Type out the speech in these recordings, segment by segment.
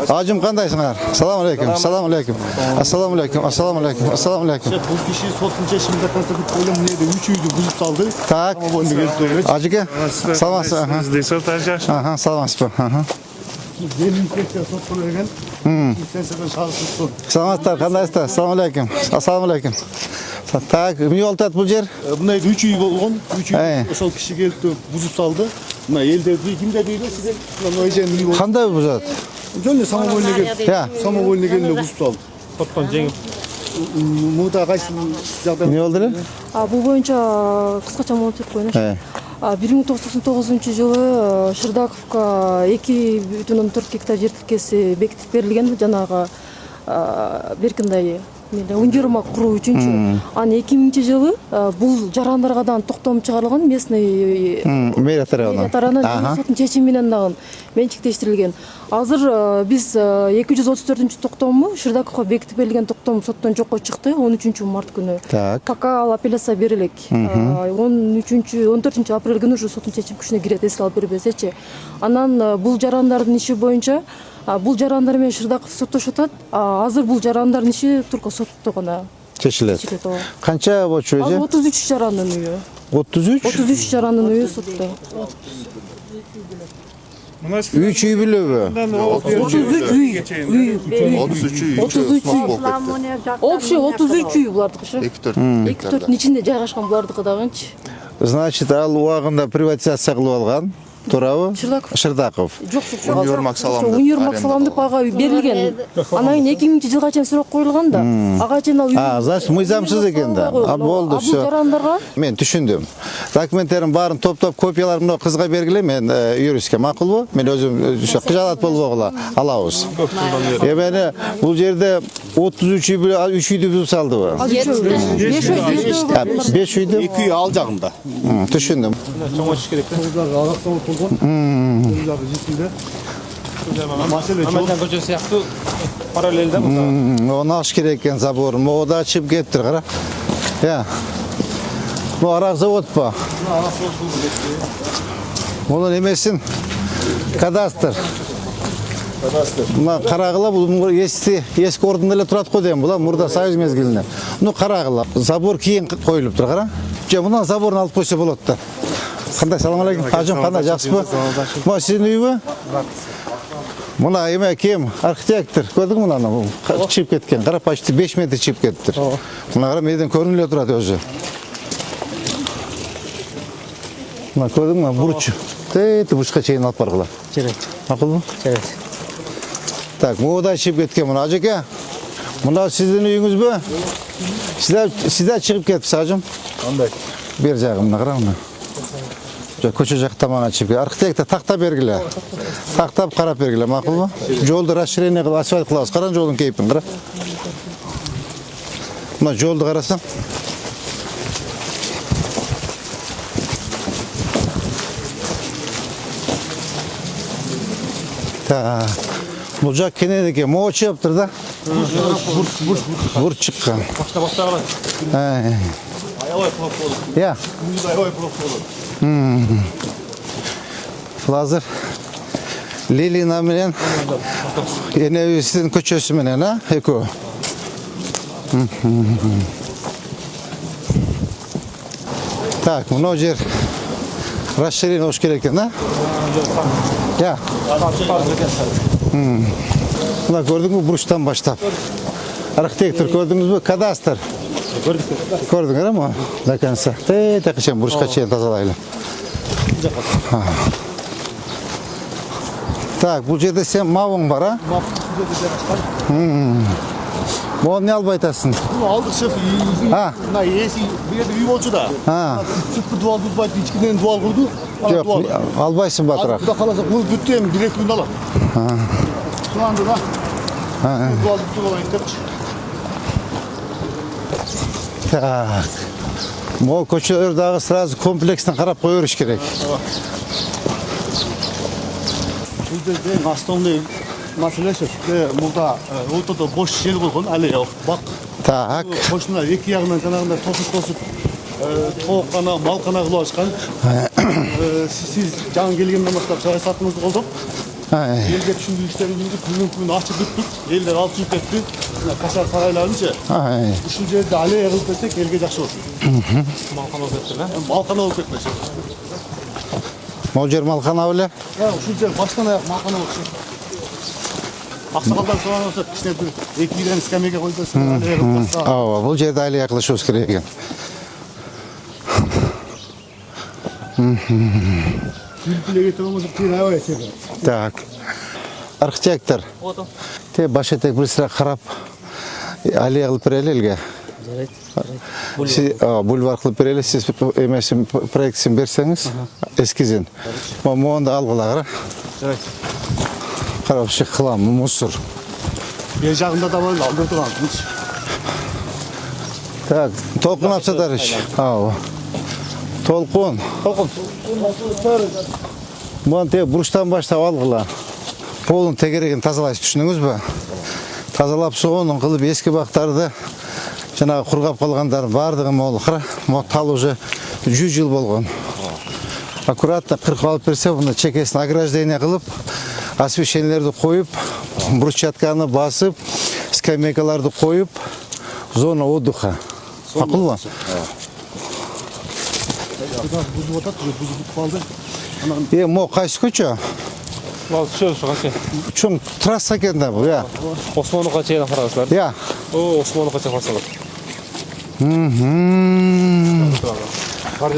Ажым қандайсыңар? Ассаламу алейкум. Ассаламу алейкум. Ассаламу алейкум. Ассаламу алейкум. Ассаламу алейкум. Бұл киши соттың шешімінде конституция ойлам неді 3 үйді бұзып салды. Так. Ажыке. Саламатсыз. Аха, саламатсыз ба? Аха. Инспекция сотқа берген. Инспекциядан шағып Саламатсыздар, қандайсыздар? Ассаламу алейкум. Ассаламу алейкум. Так, не олтат бұл жер? Бұнай 3 үй болған. 3 үй ошол киши келді бұзып салды. Мына елдерді кімде дейді сіздер? Мына жер үй болды. Қандай бұзат? Жөнде самовольно келді. Я. Самовольно келді бұзып салды. Топтан жеңіп. Мұнда қайсы жағдай? Не болды? Бұл бойынша қысқаша маалымат қойыңызшы. 1999 жылы Шырдаковқа 2,4 гектар жер тіркесі бекітіп берілген жаңағы беркіндей универмаг құру үшінші. Аны 2000 жылы бұл жарандарғадан тоқтам шығарылған местный мэрия тарабынан соттың шешімімен дагы меншіктештірілген. Азыр біз 234 тоқтамы Шырдаковқа бекітіп берілген тоқтам соттан жоққа шықты 13 март күні. Пока ал апелляция берілек. 14 апрель күні уже соттың шешім күшіне кирет, эске алып бербесечи. Анан бұл жарандардын иши боюнча бұл жарандар мен Шырдаков соттошот атат. Азыр бұл жарандардын иши Турко сотто гана чечилет. Канча болчу эже? 33 жарандын үйү. 33? 33 жарандын үйү сотто. 3 үй билеби? 33 үй. 33 үй. Общий 33 үй булардыкы. 2-4 ичинде жайгашкан булардыкы дагынчы. Значит, ал убагында приватизация кылып алган. Туурабы? Шырдаков. Жок, универмаг салам деп ага берилген. Анан 2000 жылга чейин сурак коюлган да. Ага чейин ал значит, мыйзамсыз экен да. Болду, всё. Мен түшүндүм. Документтерин баарын топтоп копияларын мына кызга бергиле, мен юристке макулбу? Мен өзүм кыжалат болбогула алабыз. Эми бул жерде 33 үйдү бүзүп салдыбы? 5 үйдү? 2 үй ал жагында. Түшүндүм. Чоңош керек. Мамадан көчө сыяктуу параллелде мында. Оны аш керек экен забор. Могу да чып кетти, кара. Я. Бу арак завод ба? Арак завод кетти. Мунун эмесин кадастр. Мына карагыла бул эски ордунда эле турат го дейм. Була мурда Союз мезгилинде. Ну карагыла. Забор кийин коюлуптур, кара. Же мына заборун алып койсо болот да. Кандай, салам алейкум. Ажым кандай, жакшысызбы? Мына сиздин үйбү? Мына эме кем архитектор, көрдүңбү мынаны? Чип кеткен, кара, почти 5 метр чип кетти. Мына кара менден көрүнүп эле турат өзү. Мына көрдүңбү, бурч. Тейти бурчка чейин алып баргыла. Жарайт. Макулбу? Жарайт. Так, мудай чип кеткен мына ажеке. Мына сиздин үйүңүзбү? Сиздер чыгып кетипсиз, ажым. Кандай? Бер жагымда кара мына. Көчө жакта мага чип. Архитектор такта бергиле. Тактап карап бергиле, макулбу? Жолду расширение кылып, асфальт кылабыз. Караң жолдун кейпин, кара. Мына жолду карасаң. Та, бул жак кенен экен, могу чыгыптыр да. Бурч чыккан. Баштаган. Аябай кылып болду. Я. Аябай кылып болду. Азыр Лилина менен энебиздин көчөсү менен, экөө. Так, мына жер расширение болуш керек экен, да? Я. Мына көрдүңбү бурчтан баштап. Архитектор көрдүңүзбү? Кадастр. Көрдүңөр ма? До конца. Такычен бурчка чейин тазалайлы. Так, бул жерде сен мабың бар, а? Мону не албай атасың? Алдык шеф. Мына эси бир үй болчу да. Сырткы дуал бузбайт, ичкиден дуал курду. Жок, албайсың батыраак. Куда каласа, бул бүттү эми бир эки күн алат. Шуланды да. Дуал бүттү болайын депчи. Так. Могу көчөлөр дагы сразу комплекстен карап кое бериш керек. Бул жерде основной маселе шеф. Мында ортодо бош жер болгон, аллея бак. Так. Кошуна эки ягынан жанагында тосуп тооккана, малкана кылып ачкан. Сиз жаңы келгенден баштап саясатыңызды колдоп, Elge düşündüğüşlerin gibi bugün açıp bittik. Eller alt yük etti. Kaşar saraylarınca. Üçüncü elde aleye yığılıp etsek elge jakşı olsun. Malkan olup ettin ha? Malkan olup etmesin. Mol jer malkana öyle. Ya üçüncü yer baştan ayak malkan olsun. Aksakaldan sonra olsa kişiler bir ekmeğden iskamiyege koydu. Aleye yığılıp etsa. Бұл жерде әлі yaklaşıyoruz керек екен. Külpüle getiremezdik bir hava etseler. Так. Архитектор. Ото. Те баш етек бір sıra қарап аллея қылып берелі елге. Бульвар қылып берелі, сіз емесін проектісін берсеңіз, ескізен. Моғында алғыла қара. Қарап шық қылам, мұсыр. Bir жағында da var aldırdılar. Так, толқын апсадар іш. Толқын. Мұған тек бұрыштан баштап алғыла. Полын тегереген тазалайсы түшініңіз бі? Тазалап соғының қылып ескі бақтарды жаңағы құрғап қалғандарын бардығы мол қыра. Тал уже 100 жыл болған. Аккуратно қырқып алып берсе, бұны чекесін ограждение қылып, освещениелерді қойып, брусчатканы басып, скамейкаларды қойып, зона отдыха. Ақыл ба? Buzub otat, buzub kaldı. Мо қайсы көчі? Мал чөп шығашы. Чоң трасса екен да бұл, я? Османлыға чейін қарағызлар. Я. О, Османлыға чейін қарсалар.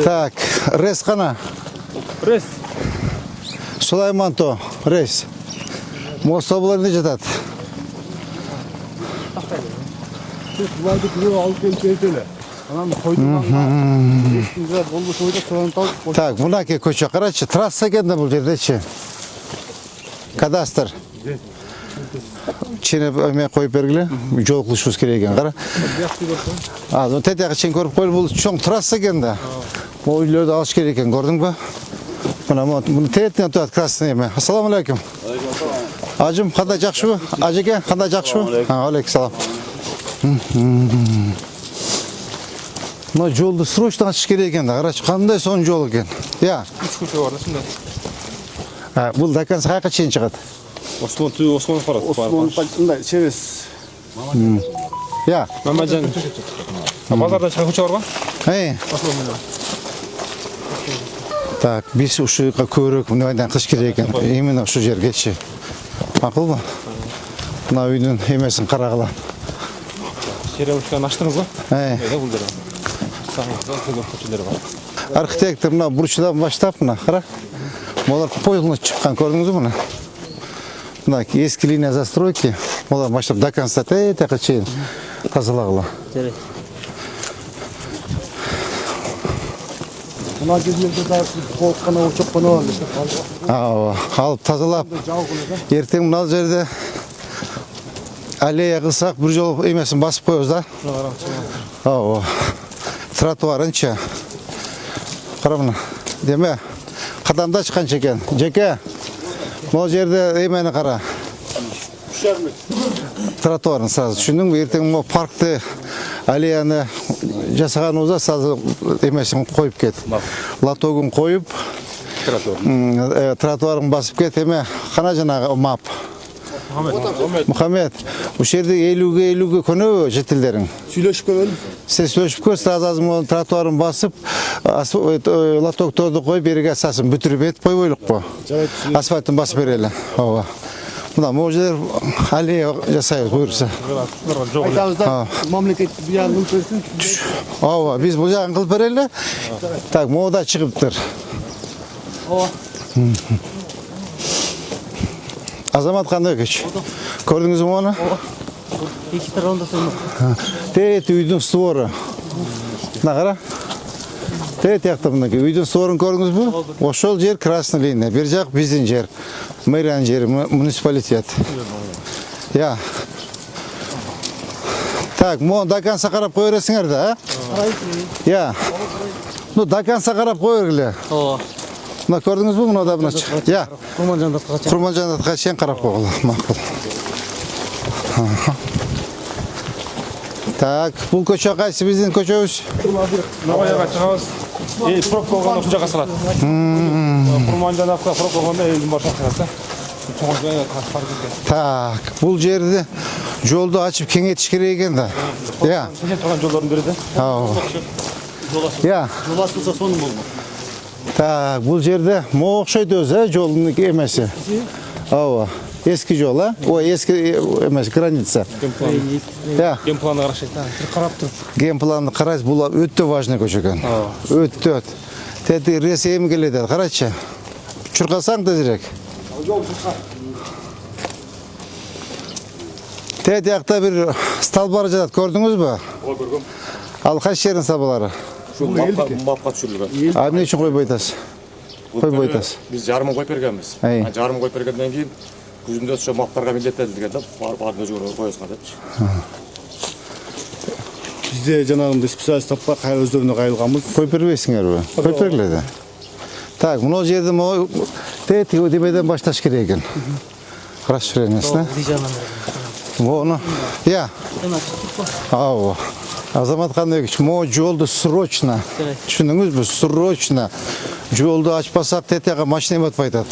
Так, рес қана? Рес. Сулайманто, рейс. Мостобылар не жатады? Sulaydı kırıyor, alıp gelip geldiler. Anam koyduğundan eskinde bollu soyda soğan tavuk. Так, мынаке көче қарачы, трасса екен да бұл жерде ше. Кадастр. Чені өме қойып бергілі, жол қылышуыз керек екен, қара. Тетеғі чен көріп қойып, бұл чоң трасса екен да. Ол үйлерді алыш керек екен, көрдің ба? Бұны тетінен тұрады красный еме. Ассаламу алейкум. Ажым, қандай жақшы бі? Ажеке, қандай жақшы бі? Алейкум салам. Мына жолды срочно ашыш керек екен да, қарашы, қандай соң жол екен. Я. 3 көше бар да сонда. Бұл дакан қайқа чейін шығады? Осман қарады. Osmanlı Pakistan'da çeviz. Я. Мамаджан. Базарда шыға көше бар ба? Так, біз ұшыға көрік, мұнайдан қыш керек екен. Именно ұшы жерге ше. Мақұл ба? Мына үйдің емесін қарағыла. Черемушканы аштыңыз ба? Бұл дәрі. Сағыңызда көгіп көшелері бар. Архитектор мына бұрышыдан баштап, мына қара. Олар пойлыны шыққан, көрдіңіз мұны? Мына ескі линия застройки, олар баштап до конца тәқі чейін тазалағыла. Buna gezilerde de korkana uçak bana var. Алып тазалап, ертең мына жерде аллея қылсақ, бір жол емесін басып қойыз да. Тротуарынша. Қарамына. Деме, қадамда шыққан екен. Жеке, бұл жерде емені қара. Тротуарын сразу. Düşünдің бе, ертең бұл паркты, аллеяны жасаған ұза сазы емесін қойып кет. Латогын қойып, тротуарын басып кет, еме, қана жаңағы мап. Мұхаммед, бұл жерде 50-ге көне жетілдерің. Söyleşip görelim. Сіз сөшіп көр, сразу тротуарын басып, латокторды қойып, береге асасын бүтіріп ет, қой ойлық по. Асфальтын басып берелі. Мына мұждер аллея жасайыз, бұйырса. Айтағызда мамлекет bir yardım versin. Біз бұл жағын қылып берелі. Так, мода шығыптыр. Азамат қандай көш? Көрдіңіз мұ оны? İki tarafında sorma. Тет үйдің суыры. Нағара? Тет яқты бұнда үйдің суырын көрдіңіз бұ? Ошол жер красный линия. Бір жақ біздің жер. Мэрияның жері, муниципалитет. Я. Так, мұны даканса қарап қойыресіңер да, Я. Ну, даканса қарап қойыргілі. Мына көрдіңіз бұ? Мұна да бұна шық. Я. Құрманжандатқа шен қарап қойғылы. Мақыл. Так, бұл көше қайсы біздің көшеуіз? Новаяға шығамыз. Пробка болғанда бұл жаққа салады. Құрманжановқа пробка болғанда елдің бар шақырасы. Çoğunluğuna kaçar gibi. Так, бұл жерді жолды ашып кеңейтіш керек екен да. Иә. Сен тұрған жолдардың бірі де. Ау. Жол ашылса. Иә. Жол ашылса соның болмақ. Так, бұл жерде мо ұқсайды өзі, жолдың емесі. Ау. Eski жол, а? Ой, eski емес, граница. Иә. Генпланы қарашайды. Қарап тұр. Генпланды қарайсыз, бұл өтті важный көше екен. Өтті. Тәді ресейім келеді, қарайшы. Чұрқасаң тезірек. Тәді яқта бір сталбары жатады, көрдіңіз бі? О, көргім. Ал қайсы жердің сталбалары? Мапқа түсірілген. А не үшін қой бойтасыз? Қой бойтасыз? Біз жарымын қойып бергенбіз. Ай. Жарымын қойып бергеннен кейін күзімде сол маптарға милдеттелді деген барын өзі қойысқа депші. Бізде жаңағындай специалист таппа өздеріне қайылғанбыз. Қойып бербейсіңер бі? Қойып бергіледі. Так, мұны жерді тәті өдемеден башташ керек екен. Қараш жүреңіз, да? Оны, иә. Ау. Азамат Қандайович, мо жолды срочно, түсініңіз бі, срочно жолды ашпасақ тәтеға машина батып айтады.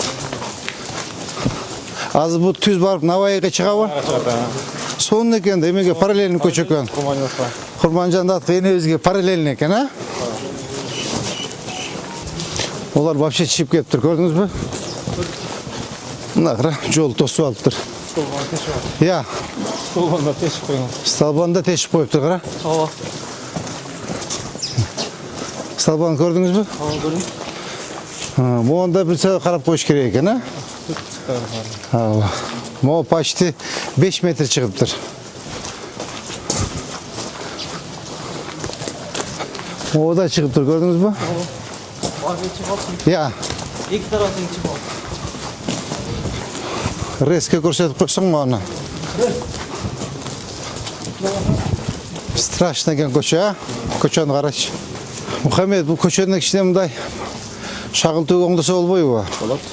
Аз бұл түз барып Навайға шыға ба? Соның екен, демеге параллельный көші екен. Құрманжанды атқа ене өзге параллельный екен, а? Олар вообще чиіп кеп тұр, көрдіңіз бі? Мына қыра, жол тосып алып тұр. Иә. Столбанда тешіп қойған. Сталбанда тешіп қойып тұр, қыра. Ава. Сталбаны көрдіңіз бі? Ава көрдім. Мұғанда бір сәді қарап қойыш керек екен, а? Мұғы почти 5 метр шығып тұр. Мұғы да шығып тұр, көрдіңіз бі? Иә. Екі тараптың іші болды. Резке көрсетіп қойсың мұны. Страшно екен көше, а? Көшені қарашы. Мұхаммед, бұл көшенің ішіне мұндай шағыл төг оңдаса болбой ба? Болады.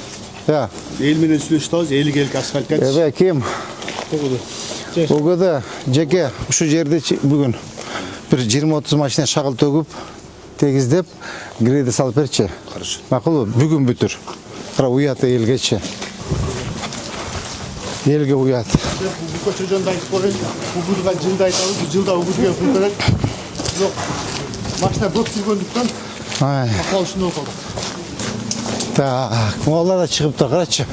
Иә. Елменен сүйлештауыз, елік асфальт кәдіш. Әбе, кем? Бұғыды жеке ұшы жерде бүгін бір 20-30 машина шағыл төгіп, тегіздеп, грейді салып берші. Мақыл бүгін бүтір. Қыра ұяты елгечі. Елге ұят. Бұл көше жонда айтып қойын, ұғыдыға жылда айтауыз, жылда ұғыдыға күн керек. Жоқ, машина көп жүргендіктен ақал үшін оқылды. Так, моғалар да шығып тұр, қарачы.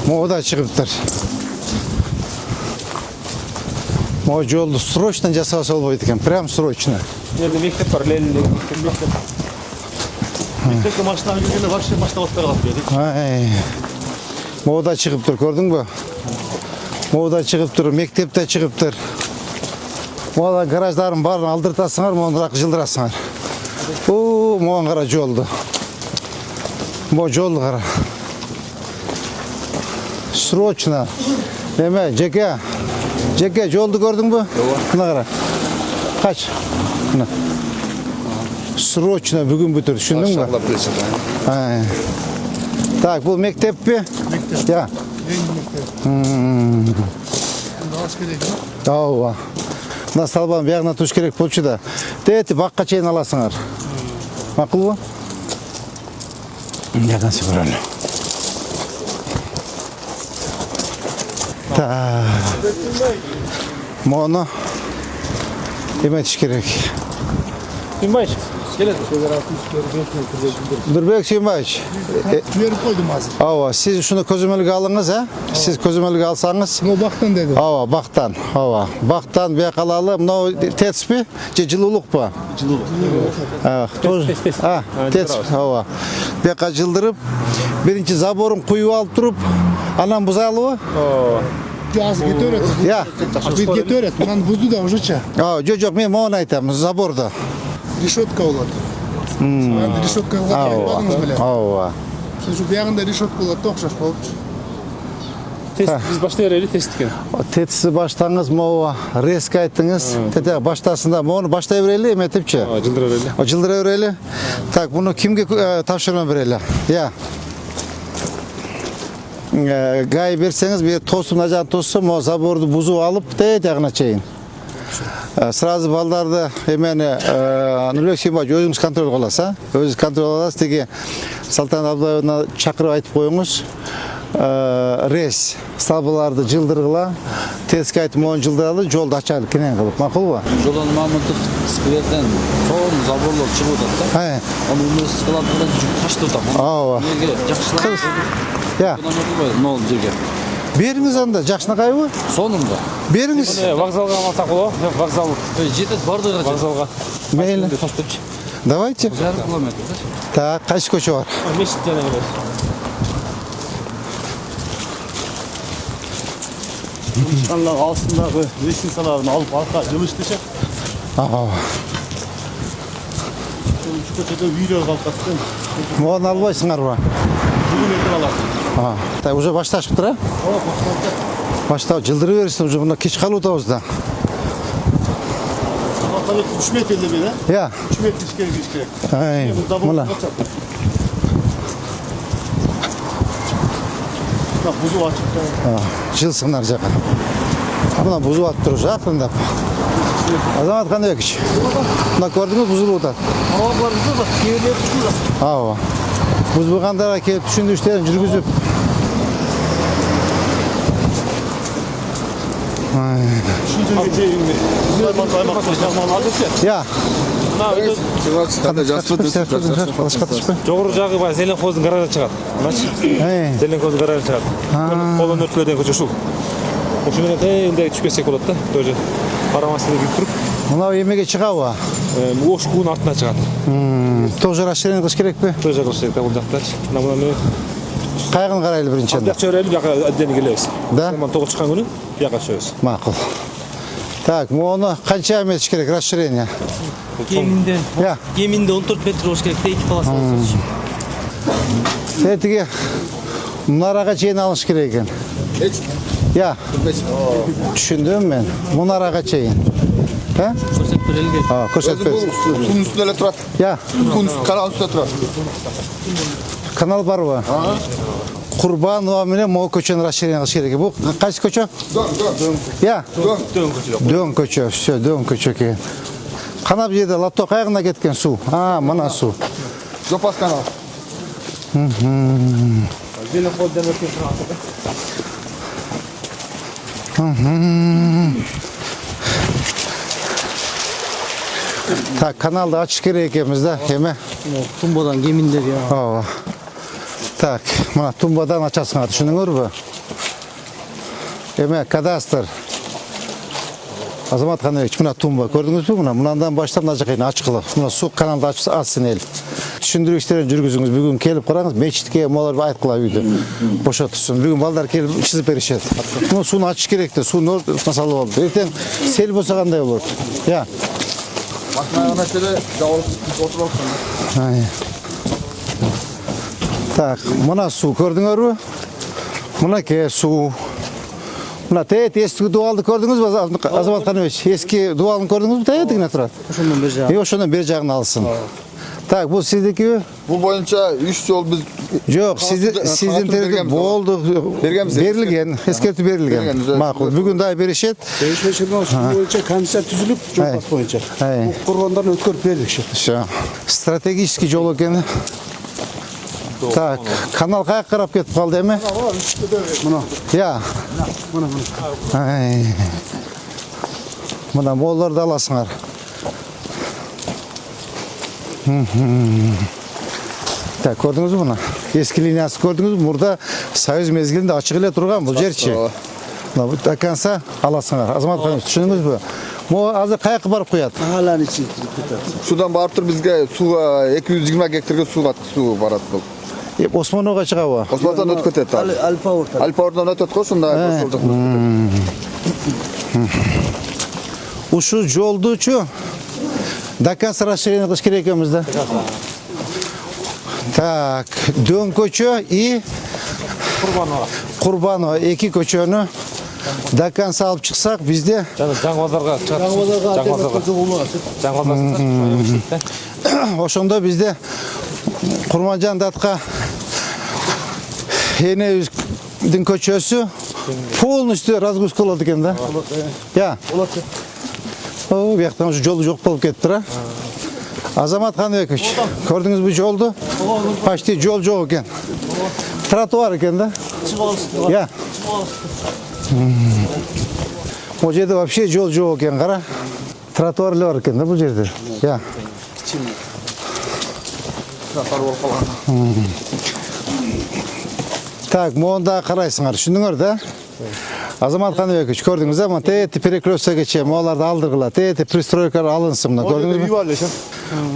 Моғы да шығып тұр. Моғы жолды срочно жасаусы болбайды екен, прям срочно. Жерде мектеп бар, лелі мектеп. Мектепке машинаға келгенде вообще машина баттар қалып берді. Моғы да шығып тұр, көрдің бі? Моғы да шығып тұр, мектеп те шығып тұр. Моғалар гараждарын барын алдыртасыңар, моғын жылдырасыңар. Моғын қара жолды. Моғы жолды қара. Срочно. Неме, жеке. Жеке, жолды көрдің бі? Мына қара. Қач. Срочно бүгін бүтір, түсіндің бі? Так, бұл мектеп пе? Мектеп. Ja. Ауа. Мына сталбаны бияғына туш керек болчу да. Тәті баққа чейін аласыңар. Мақыл ба? Яғын сібірәлі. Мұны еметіш керек. Сүйінбайшы, келеді. Нұрбек Сүйінбайш. Беріп қойдым азыр. Ава, сіз шуны көзөмөлгө алыңыз, а? Сіз көзөмөлгө алсаңыз. Мынау бақтан деді. Ава, бақтан. Ава, бақтан бия қалалы. Мынау тец пе? Же жылулық па? Тес. Тец. Ава. Бияқа жылдырып, бірінші заборын құйып алып тұрып, анан бұзалы ба? Аз кете өрет. Я. Бит кете өрет. Мынаны бұзды да ұжыча. Жоқ, мен маған айтамын, заборда. Решетка болады. Енді решетка қылғаныңыз біле. Ава. Сіз бияғында решетка болады, тоқшаш болып. Тест, біз башта ерелі тест екен. Тетісі баштаңыз, мауа резка айттыңыз. Тете баштасында, мауыны баштай берелі, еметіпче? Жылдыр ерелі. Жылдыр өрелі. Так, бұны кімге тапшырма берелі? Я. Гай берсеңіз, бір тосым, нажан тосым, заборды бұзу алып, тәйт яғына чейін. Сразу балдарды емені Нұрбек Сүйінбайш өзіңіз контроль қыласыз, өзіңіз контроль қыласыз, теге Салтан Абдуллаевна шақырып айтып қойыңыз. рейс столбыларды жылдыргыла, теске айтып 10 жылдыралы, жолду ачалы кенен кылып, макулбу? Жолон Мамытов скверден чоң заборлор чыгып атат да. Аны умес кылатында жүк таштырып атат. Ооба. Неге жакшылап? Я. Нол жерге. Бериңиз анда, жакшынакайбы? Сонунда. Бериңиз. Вокзалга алсак болобу? Вокзал. Жетет бардыгы. Вокзалга. Мейли. Таштырчы. Давайте. 1,5 километр. Так, кайсы көчө бар? Мешит жана эле. Çıkanlar altındaki resimsalarını alıp arka yılıştıracak. Şu köşede video kalkasın. Могу албайсыңарбы? Bugün ekran alasın. Так, уже башташыптыр, а? Баштап, жылдырып берсин, уже мына кеч калып атабыз да. Tabii 3 metrede bile. Я. 3 metre çıkıyor. Ай, мына. Bak buzu açık. Жылсыңдар жака. Мына бузуп атыптыр уже акырындап. Азамат Каныбекович. Мына көрдүңүз, бузулуп атат. Hava barısı da yerine düşüyor. Ооба. Бузбугандарга келип түшүндүрүү иштерин жүргүзүп. Düşünce geçeyim. Güzel bataymak başlamam lazım ki. Я. Жогору жагы баягы Зеленхоздун гаражына чыгат. Мыначы. Зеленхоздун гаражына чыгат. Колдон өрткүлөрдөн көчө ушул. Ушул менен тегиндей түшпесек болот да. Тоже карамастан кирип туруп, Мына эмеге чыгабы? Ош куунун артына чыгат. Тоже расширение кылыш керекпи? Тоже кылыш керек да бул жактачы. Мына менен Кайгын карайлы биринчи. бияка чөйрөлүп, бияка отдельно келебиз. Да? Мына тогуз чыккан күнү бияка чөйбүз. Макул. Так, мону канча метр керек расширение? Я. Geminde 14 metre olmuş gerek de 2 palası olsun. Тетиги мунарага чейин алыш керек экен. Я. Түшүндүм мен. Мунарага чейин. Көрсетip verelim. Көрсөтпөйт. Suyun üstünde turat. Я. Suyun üstü, kanalın üstünde turat. Канал барбы? Курбанова менен могу көчөнү расширение кылыш керек. Бул кайсы көчө? Я. Дөң көчө. Все, дөң көчө экен. Канап жерде лапто кайгына кеткен суу. Мына суу. Жопас kanal. Zelenkhozdun ötken tarafta. Так, каналды ачыш керек экенбиз да, эме. Tumbadan geminde ya. Ооба. Так, мына тумбадан ачасыңар, түшүнүңөрбү? Эме кадастр. Азамат Каныбекович, мына тумба көрдүңүзбү? Мындан баштап мына жака ачкылы. Мына суу каналды ачсын эл. Түшүндүрүү иштерин жүргүзүңүз. Бүгүн келип караңыз, мечитке молар айткыла үйдү. Бошотушсун. Бүгүн балдар келип чызып беришет. Мына сууну ачыш керек да, суу масалы болду. Эртең сел болсо кандай болот? Я. Makine şöyle davul oturup Так, мына суу көрдүңөрбү? Мынакей суу. Мына тет эски дуалды көрдүңүзбү, Азамат Каныбекович? Эски дуалын көрдүңүзбү? Тетигине турат. Ошондон бери жагы. Ошондон бери жагын алсын. Так, бул сиздикиби? Bu boyunca 3 yol biz Жок, сиздин терде болду. Берилген, эскертүү берилген. Макул. Бүгүн да беришет. Değişmeşirden boyunca komiser түзүлүп, жол боюнча. Курбандарын өткөрүп бердикши. Всё. Стратегический жол экен. Так, канал каяка карап кетип калды эми? Мына, Я. мына. Мына молорду аласыңар. Так, көрдүңүзбү мына? Эски линиясы көрдүңүзбү? Мурда Союз мезгилинде ачык эле турган бул жерчи. Мына бут аканса аласыңар. Азамат Каныбекович, түшүндүңүзбү? Могу азыр каяка барып коет? Алан içi. şuradan barıp tur bizge suğa 220 gektarga su barat bu. Османовго чыгабы? Osmanlı'dan ötüp ötet abi. Alfa orta. Alpaor'dan ötüp koysun da boş olacak. Ушул жолдучу Дакас расширение кылыш керек экенбиз да. Так, дөң көчө и Курбанова эки көчөнү Даканса алып чыксак, бизде Жаңы базарга чыгат. Жаңы базарга. ошондо бизде Курманжан датка энебиздин көчөсү полностью разгрузка болот экен да. Я. О, бияктан ушу жол жок болуп кетиптир, а? Азамат Каныбекович, көрдүңүзбү жолду? Почти жол жок экен. Тротуар экен да. чыгып алышты. Я. О жерде вообще жол жоқ екен, қара. Тротуарлар бар екен да бұл жерде. Я. Так, мұнда қарайсыңар, түсіндіңдер да? Азамат Қаныбекович, көрдіңіз ба? Тәйті перекрестке чейін оларды алдырғыла, тәйті пристройкалар алынсын мына, көрдіңіз ба?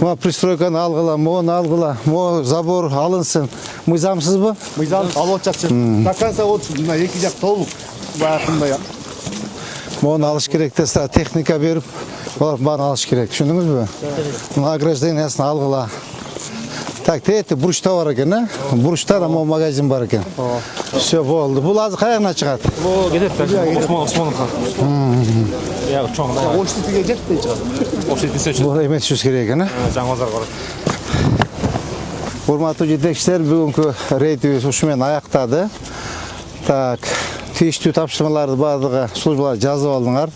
Мына пристройканы алғыла, мұны алғыла, мұны забор алынсын. Мыйзамсыз ба? Мыйзам алып жатшы. До конца от мына екі жақ толық баяғындай. Мұны алыш керек те, техника беріп, олар барын алыш керек. Түсіндіңіз бе? Мына ограждениясын алғыла. Так, тәйті бұрышта бар екен, а? Бұрышта да магазин бар екен. Все, болды. Бұл азы қаяғына шығады? Бұл кетеді, Османовқа. Яғы чоң. Оштетіге жетпей шығады. Оштетпесе үшін. Бұл емес жүз керек екен, а? Жаңғазар қорады. Құрметті жетекшілер, бүгінгі рейдіміз ұшымен аяқтады. Так, тиісті тапсырмаларды барлығы службалар жазып алдыңар.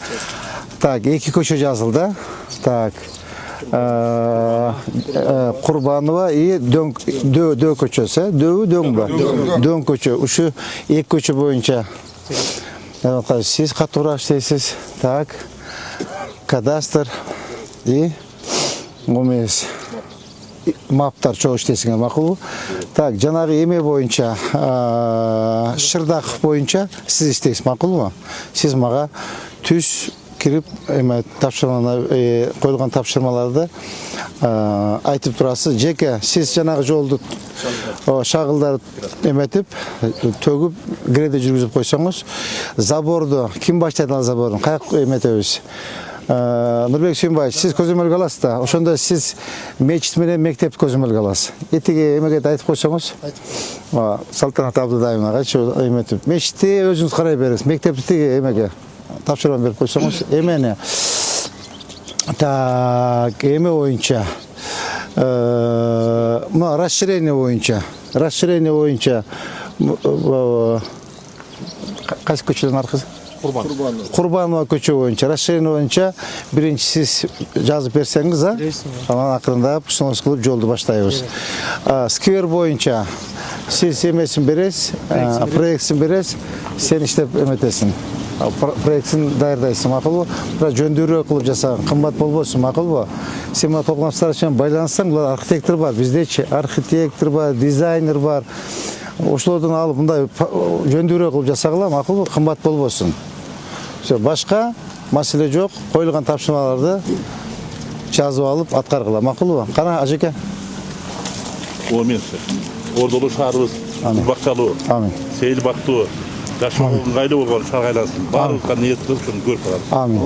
Так, 2 көше жазылды. Так, Құрбанова и Дөң көшесі. Дөң ба? Дөң көше. Үші 2 көше бойынша. Сіз қатура іштейсіз. Так, кадастр и өмес. Маптар чоқ іштейсіңе мақұл. Так, жаңағы еме бойынша, Шырдақов бойынша сіз іштейсіз мақұл ма? Сіз маға түс кіріп, қойылған тапсырмаларды айтып тұрасыз. Жеке, сіз жаңағы жолды шағылдар еметіп, төгіп, греде жүргізіп қойсаңыз, заборды, кім баштайды забордың, қаяқ еметеміз? Нұрбек Сүйінбаев, сіз көзөмөлгө аласыз да, ошондо сіз мечит менен мектепти көзөмөлгө аласыз. Этиге эмеге айтып койсоңуз, Салтанат Абдыдаевнага эметип, мечитти өзүңүз карай бериңиз, мектепти эмеге тапшырма берип койсоңуз, эмени так, эме боюнча, расширение боюнча, кайсы көчөдөн аркысы? Құрбанова көчө боюнча, расширение боюнча биринчи сиз жазып берсеңиз, анан акырындап ұсыныс кылып жолду баштайбыз. Сквер боюнча сиз эмесин бересиз, проектсин бересиз, сен иштеп эметесиң. Проектсин даярдайсың, макулбу? Бирок жөндөрүү кылып жасаган, кымбат болбосун, макулбу? Сен мына толкунуштар менен байланыссаң, булар архитектор бар, биздечи архитектор бар, дизайнер бар. Ошолордун алып мындай жөндөрүү кылып жасагыла, макулбу? Кымбат болбосун. Башка маселе жок, коюлган тапшырмаларды жазып алып аткаргыла, макулбу? Кана ажеке? Оменсе. Ордолу шаарыбыз бакчалуу. Амин. Сейил бактуу. Жашоо ыңгайлуу болгон шаар айлансын. Барлыкка ниет кылып көрүп барат. Амин.